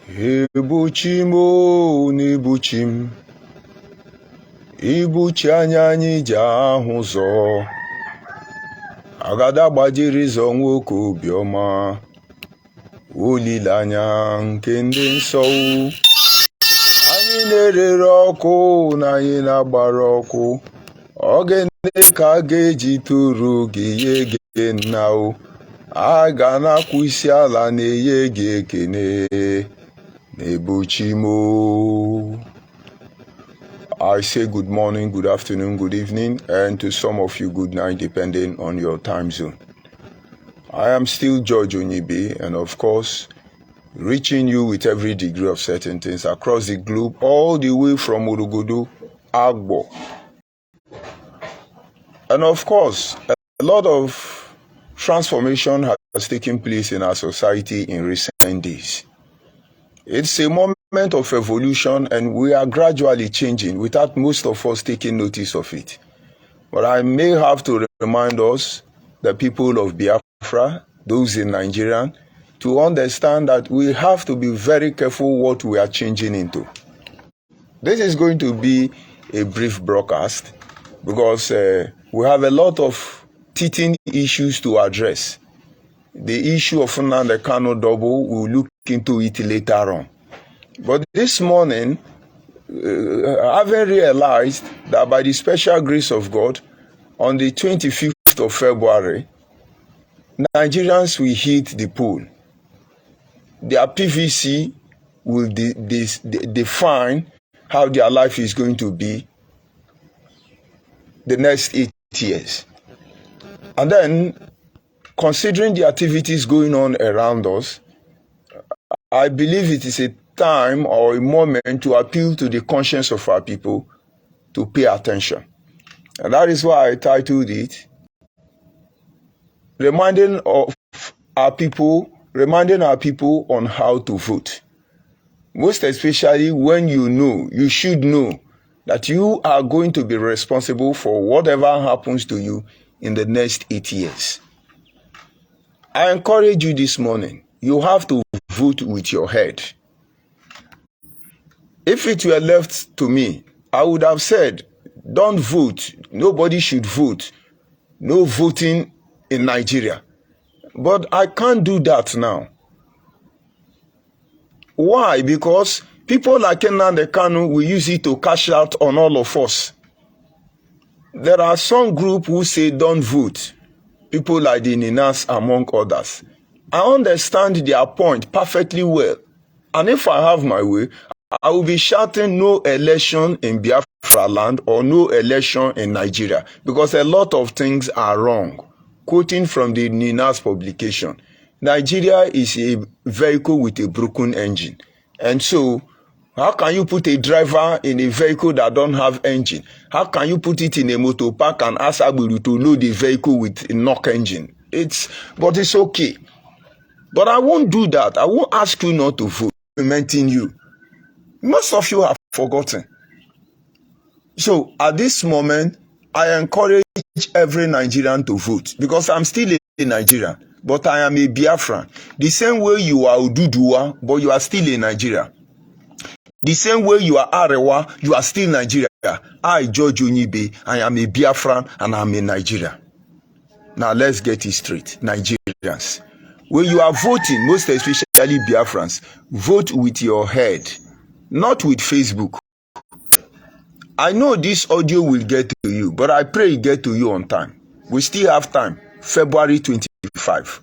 Ibuchim o n'ibuchim, ibuchi anya anyị ji ahụ ụzọ, agada gbajiri zọ nwoke obiọma, olileanya nke ndị nsọ. Anyị na-erere ọkụ na anyị na-agbara ọkụ, ogene ka a ga-eji tụrụ gị ihe gị nna o, a ga na-akwụ isi ala na-enye gị ekene. Nebuchimo. I say good morning, good afternoon, good evening, and to some of you good night, depending on your time zone. I am still George ONYIBE, and of course, reaching you with every degree of certain things across the globe, all the way from Urugudu, Agbo. And of course, a lot of transformation has taken place in our society in recent days. It's a moment of evolution, and we are gradually changing without most of us taking notice of it. But I may have to remind us, the people of Biafra, those in Nigeria, to understand that we have to be very careful what we are changing into. This is going to be a brief broadcast because we have a lot of teething issues to address. The issue of Nnamdi Kanu double, we'll look into it later on. But this morning, having realized that by the special grace of God, on the 25th of February, Nigerians will hit the pool. Their PVC will define how their life is going to be the next 8 years. And then, considering the activities going on around us, I believe it is a time or a moment to appeal to the conscience of our people to pay attention. And that is why I titled it, reminding our people on how to vote. Most especially when you should know that you are going to be responsible for whatever happens to you in the next 8 years. I encourage you this morning, you have to vote with your head. If it were left to me, I would have said, don't vote. Nobody should vote. No voting in Nigeria. But I can't do that now. Why? Because people like Nnamdi Kanu will use it to cash out on all of us. There are some group who say don't vote. People like the Ninas among others. I understand their point perfectly well. And if I have my way, I will be shouting no election in Biafra land or no election in Nigeria. Because a lot of things are wrong. Quoting from the Ninas publication, Nigeria is a vehicle with a broken engine. And so, how can you put a driver in a vehicle that don't have engine? How can you put it in a motor park and ask Abiru to load the vehicle with a knock engine? But it's okay. But I won't do that. I won't ask you not to vote, implementing you. Most of you have forgotten. So at this moment, I encourage every Nigerian to vote because I'm still a Nigerian, but I am a Biafran. The same way you are Oduduwa, but you are still in Nigeria. The same way you are Arewa, you are still Nigeria. I, George ONYIBE, I am a Biafran and I'm in Nigeria. Now let's get it straight, Nigerians. When you are voting, most especially Biafrans, vote with your head, not with Facebook. I know this audio will get to you, but I pray it get to you on time. We still have time, February 25.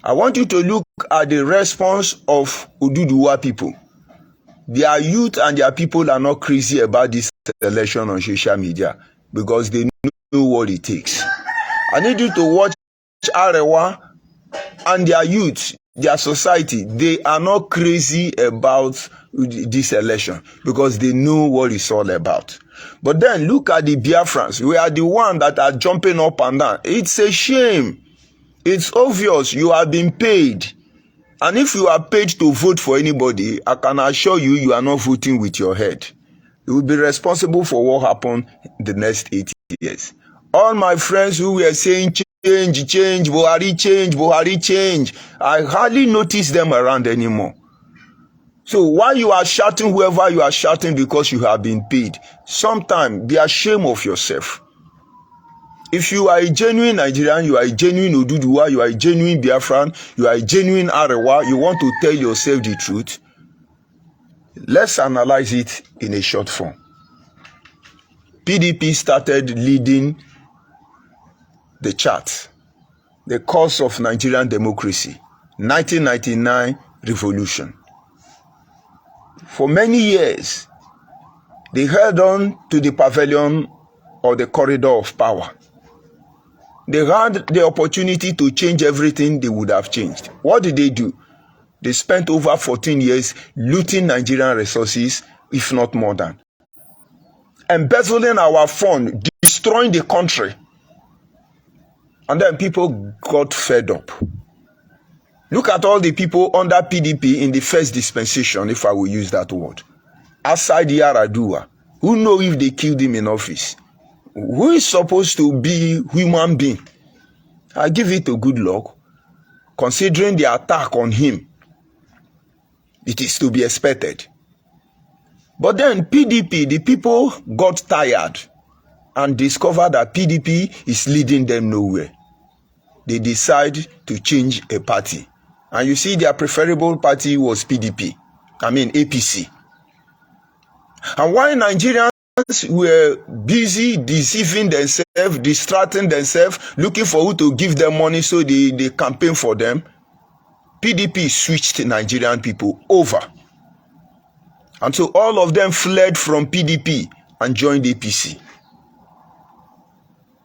I want you to look at the response of Oduduwa people. Their youth and their people are not crazy about this election on social media because they know what it takes. I need you to watch Arewa and their youth, their society. They are not crazy about this election because they know what it's all about. But then look at the Biafrans. We are the ones that are jumping up and down. It's a shame. It's obvious you have been paid. And if you are paid to vote for anybody, I can assure you, you are not voting with your head. You will be responsible for what happened the next 8 years. All my friends who were saying change, Buhari change, I hardly notice them around anymore. So while you are shouting, whoever you are shouting because you have been paid, sometimes be ashamed of yourself. If you are a genuine Nigerian, you are a genuine Oduduwa, you are a genuine Biafran, you are a genuine Arewa, you want to tell yourself the truth, let's analyze it in a short form. PDP started leading the chart, the course of Nigerian democracy, 1999 revolution. For many years, they held on to the pavilion or the corridor of power. They had the opportunity to change everything, they would have changed. What did they do? They spent over 14 years looting Nigerian resources, if not more than. Embezzling our fund, destroying the country. And then people got fed up. Look at all the people under PDP in the first dispensation, if I will use that word. Aside Yaradua, who know if they killed him in office? Who is supposed to be human being? I give it a good luck. Considering the attack on him, it is to be expected. But then PDP, the people got tired and discovered that PDP is leading them nowhere. They decide to change a party. And you see their preferable party was PDP. I mean APC. And while Nigerians were busy deceiving themselves, distracting themselves, looking for who to give them money so they campaign for them, PDP switched Nigerian people over. And so all of them fled from PDP and joined APC.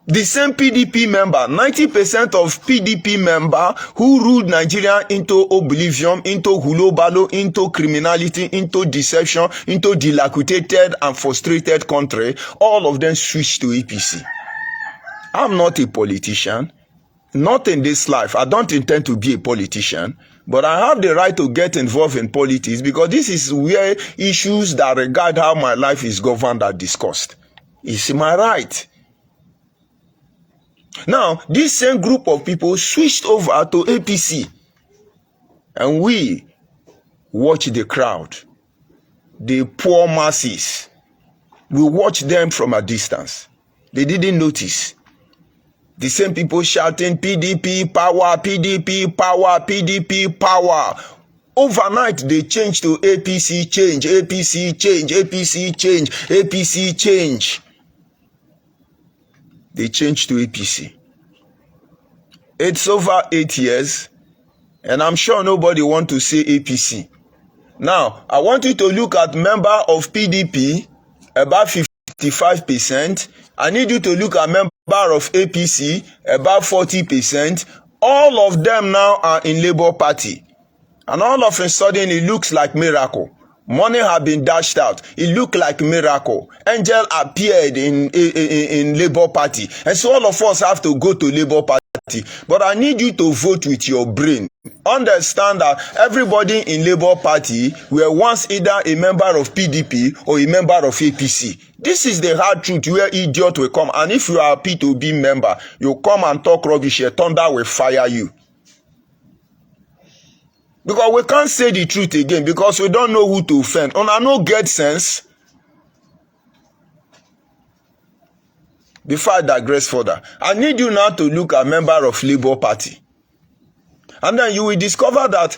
The same PDP member, 90% of PDP member who ruled Nigeria into oblivion, into hulobalo, into criminality, into deception, into dilapidated and frustrated country, all of them switched to APC. I'm not a politician. Not in this life. I don't intend to be a politician. But I have the right to get involved in politics because this is where issues that regard how my life is governed are discussed. It's my right. Now, this same group of people switched over to APC. And we watch the crowd, the poor masses. We watch them from a distance. They didn't notice. The same people shouting PDP power, PDP power, PDP power. Overnight, they changed to APC change, APC change, APC change, APC change. They changed to APC. It's over 8 years, and I'm sure nobody wants to say APC. Now, I want you to look at member of PDP, about 55%. I need you to look at member of APC, about 40%. All of them now are in Labour Party. And all of a sudden, it looks like miracle. Money have been dashed out. It looked like miracle. Angel appeared in Labour Party. And so all of us have to go to Labour Party. But I need you to vote with your brain. Understand that everybody in Labour Party were once either a member of PDP or a member of APC. This is the hard truth where idiot will come. And if you are a P2B member, you come and talk rubbish, your thunder will fire you. Because we can't say the truth again because we don't know who to offend. And I no get sense. Before I digress further, I need you now to look at member of Labour Party. And then you will discover that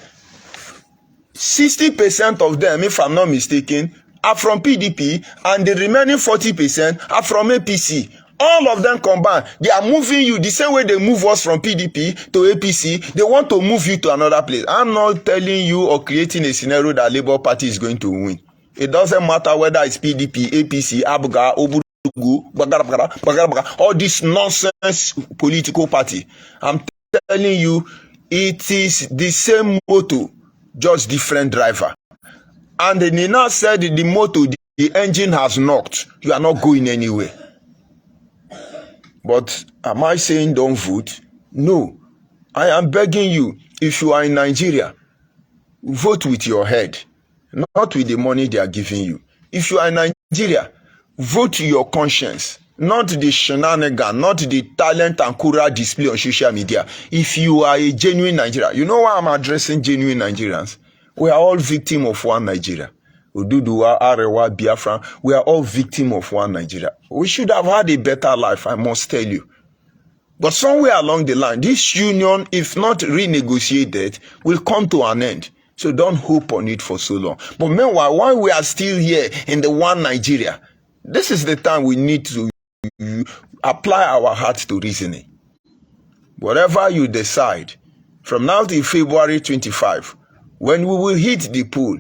60% of them, if I'm not mistaken, are from PDP and the remaining 40% are from APC. All of them combined, they are moving you the same way they move us from PDP to APC. They want to move you to another place. I'm not telling you or creating a scenario that Labour Party is going to win. It doesn't matter whether it's PDP, APC, Abuga, Oburugu, all this nonsense political party. I'm telling you, it is the same motor, just different driver. And the Nina said the motor, the engine has knocked. You are not going anywhere. But am I saying don't vote? No. I am begging you, if you are in Nigeria, vote with your head, not with the money they are giving you. If you are in Nigeria, vote your conscience, not the shenanigan, not the talent and courage display on social media. If you are a genuine Nigerian, you know why I'm addressing genuine Nigerians? We are all victims of one Nigeria. Oduduwa, Arewa, Biafra, we are all victims of one Nigeria. We should have had a better life, I must tell you. But somewhere along the line, this union, if not renegotiated, will come to an end. So don't hope on it for so long. But meanwhile, while we are still here in the one Nigeria, this is the time we need to apply our hearts to reasoning. Whatever you decide, from now till February 25, when we will hit the pool,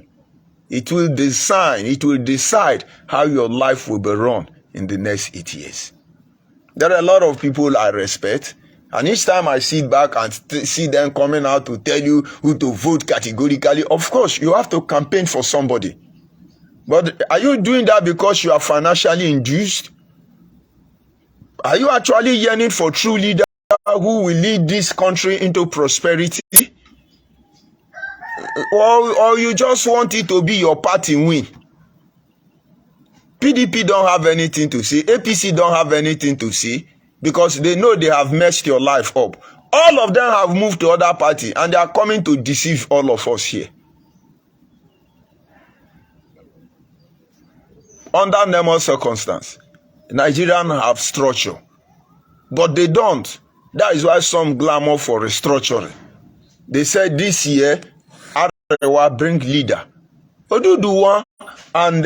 it will decide how your life will be run in the next 8 years. There are a lot of people I respect, and each time I sit back and see them coming out to tell you who to vote categorically, of course, you have to campaign for somebody. But are you doing that because you are financially induced? Are you actually yearning for true leader who will lead this country into prosperity? Or you just want it to be your party win? PDP don't have anything to say. APC don't have anything to say because they know they have messed your life up. All of them have moved to other party and they are coming to deceive all of us here. Under normal circumstance, Nigerians have structure, but they don't. That is why some glamour for restructuring. They said this year, Arewa bring leader. Oduduwa and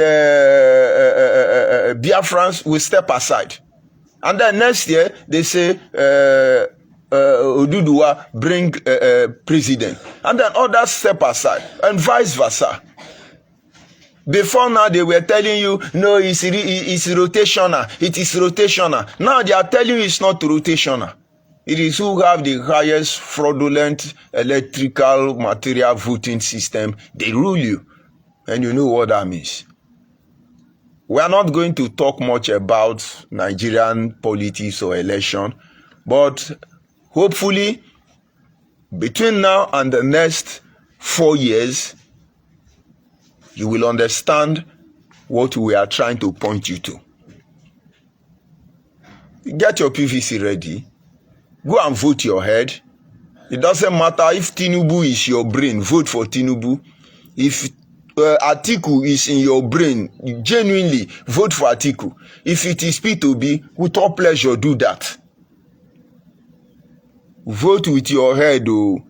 Biafrans will step aside. And then next year, they say Oduduwa bring president. And then others step aside, and vice versa. Before now, they were telling you, no, it's rotational. It is rotational. Now they are telling you it's not rotational. It is who have the highest fraudulent electrical material voting system. They rule you. And you know what that means. We are not going to talk much about Nigerian politics or election. But hopefully, between now and the next 4 years, you will understand what we are trying to point you to. Get your PVC ready. Go and vote your head. It doesn't matter if Tinubu is your brain, vote for Tinubu. If Atiku is in your brain, genuinely vote for Atiku. If it is P2B, with all pleasure do that. Vote with your head, oh.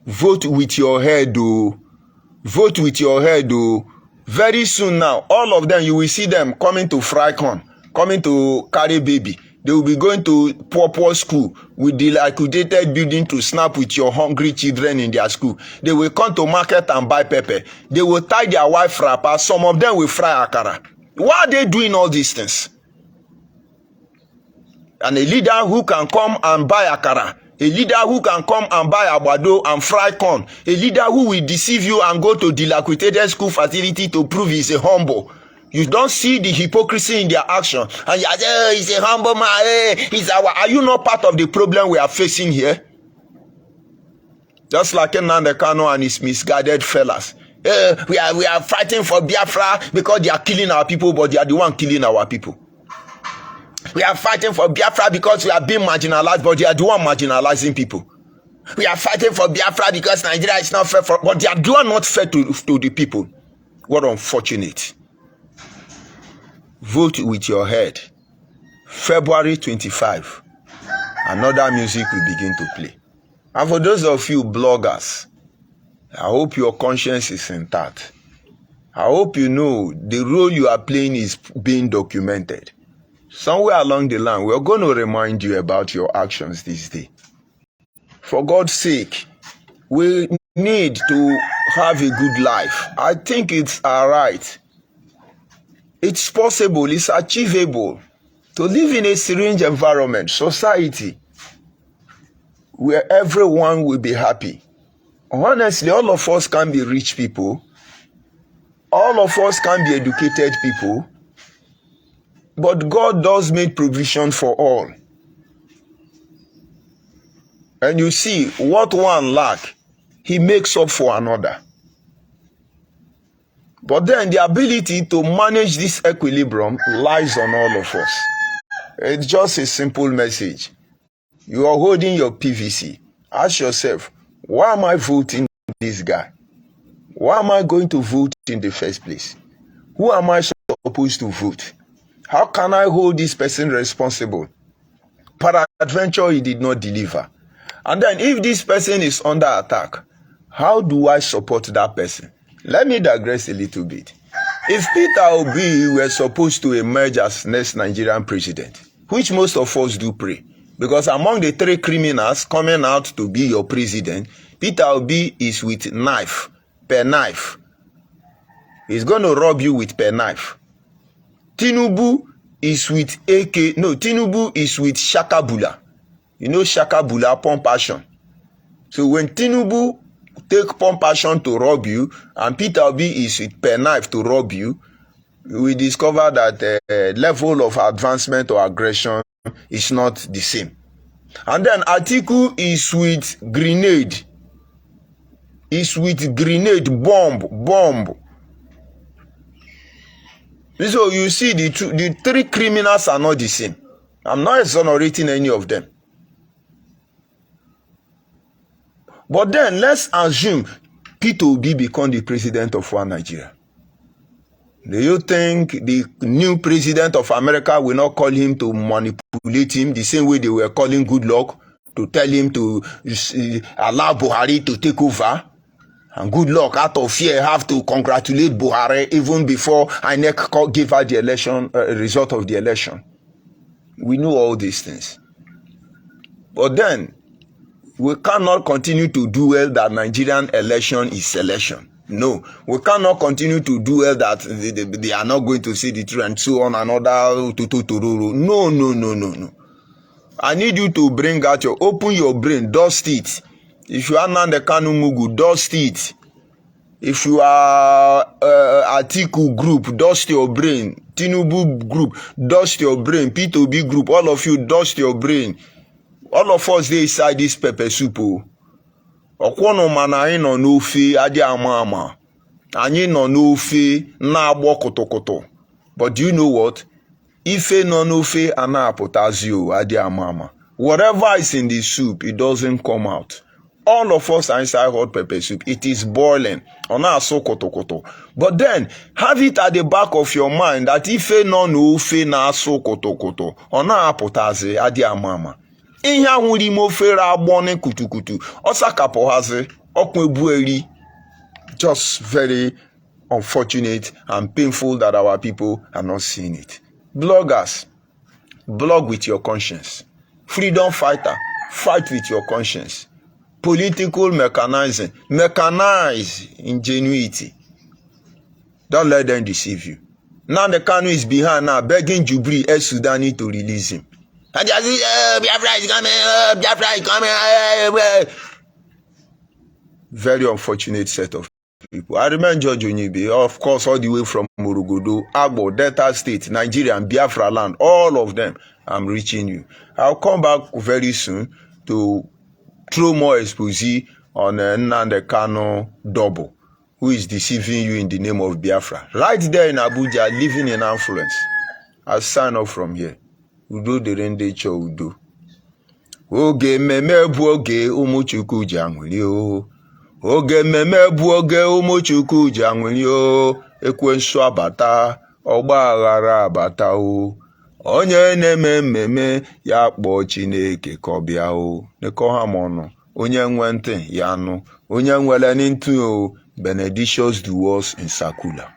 Vote with your head, oh. Vote with your head, oh. Very soon now, all of them, you will see them coming to fry corn, coming to carry baby. They will be going to poor school with the liquidated building to snap with your hungry children in their school. They will come to market and buy pepper. They will tie their wife wrapper. Some of them will fry akara. Why are they doing all these things? And a leader who can come and buy akara, a leader who can come and buy abado and fry corn, a leader who will deceive you and go to dilapidated school facility to prove he's a humble. You don't see the hypocrisy in their action. And you say, oh, he's a humble man. He's are you not part of the problem we are facing here? Just like Nnamdi Kanu and his misguided fellas. We are fighting for Biafra because they are killing our people, but they are the one killing our people. We are fighting for Biafra because we are being marginalized, but they are the one marginalizing people. We are fighting for Biafra because Nigeria is not fair, but they are the one not fair to the people. What unfortunate. Vote with your head. February 25. Another music will begin to play. And for those of you bloggers, I hope your conscience is intact. I hope you know the role you are playing is being documented. Somewhere along the line, we are going to remind you about your actions this day. For God's sake, we need to have a good life. I think it's all right. It's possible, it's achievable to live in a serene environment, society, where everyone will be happy. Honestly, all of us can be rich people. All of us can be educated people. But God does make provision for all. And you see, what one lack, he makes up for another. But then the ability to manage this equilibrium lies on all of us. It's just a simple message. You are holding your PVC. Ask yourself, why am I voting this guy? Why am I going to vote in the first place? Who am I supposed to vote? How can I hold this person responsible? Peradventure, he did not deliver. And then if this person is under attack, how do I support that person? Let me digress a little bit. If Peter Obi were supposed to emerge as next Nigerian president, which most of us do pray, because among the three criminals coming out to be your president, Peter Obi is with knife, per knife. He's going to rob you with per knife. Tinubu is with AK, no, Tinubu is with Shakabula. You know Shakabula, pump action. So when Tinubu take pump action to rob you, and Peter Obi is with per knife to rob you, we discover that level of advancement or aggression is not the same. And then Atiku is with grenade. Is with grenade, bomb. So you see, the three criminals are not the same. I'm not exonerating any of them. But then let's assume Peter Obi become the president of one Nigeria. Do you think the new president of America will not call him to manipulate him the same way they were calling Goodluck to tell him to allow Buhari to take over? And Goodluck, out of fear, have to congratulate Buhari even before INEC gave her the election result of the election. We know all these things. But then, we cannot continue to do well that Nigerian election is selection. No, we cannot continue to do well that they are not going to see the truth and so on and other. No. I need you to bring out open your brain, dust it. If you are Nnamdi Kanu Mugu, dust it. If you are Atiku group, dust your brain. Tinubu group, dust your brain. P2B group, all of you, dust your brain. All of us, they inside this pepper soup. Okwono mana anyị nọ n'ofe adị ama ama. Anyị nọ n'ofe na-agbọ kotokoto. But do you know what? Ife nọ n'ofe ana-apụtazi adị ama ama. Whatever is in the soup, it doesn't come out. All of us are inside hot pepper soup. It is boiling. Ona so kotokoto. But then, have it at the back of your mind that ife nọ n'ofe na so kotokoto. Ona apụtazi adị ama ama. Ihe ahụrụ ime ofere agbọne kutukutu ọsakapụ hazi ọkwebueri. Just very unfortunate and painful that our people are not seeing it. Bloggers, blog with your conscience. Freedom fighter, fight with your conscience. Political mechanizing, mechanize ingenuity. Don't let them deceive you. Now the Kanu is behind now begging Jubri El Sudani to release him. And just BIAFRA is coming, BIAFRA is coming. Very unfortunate set of people. I remember George ONYIBE, of course, all the way from Morogodo, Agbo, Delta State, Nigeria, and Biafra land, all of them. I'm reaching you. I'll come back very soon to throw more expose on Nnamdi Kanu Double, who is deceiving you in the name of Biafra. Right there in Abuja, living in affluence. I'll sign off from here. Udo derende cho udo. Oge mmemme bụ oge ụmụchukwu ji anwụli o. Oge mmemme bụ oge ụmụchukwu ji anwụli o. Ekwensu abata, ọgba aghara abata o. Onye na-eme mmemme ya kpọọ Chineke ka ọ bịa o. Nekọ ha m ọnụ. Onye nwe ntị ya anụ. Onye nwere ntị o. Benedictions do us in Sakula.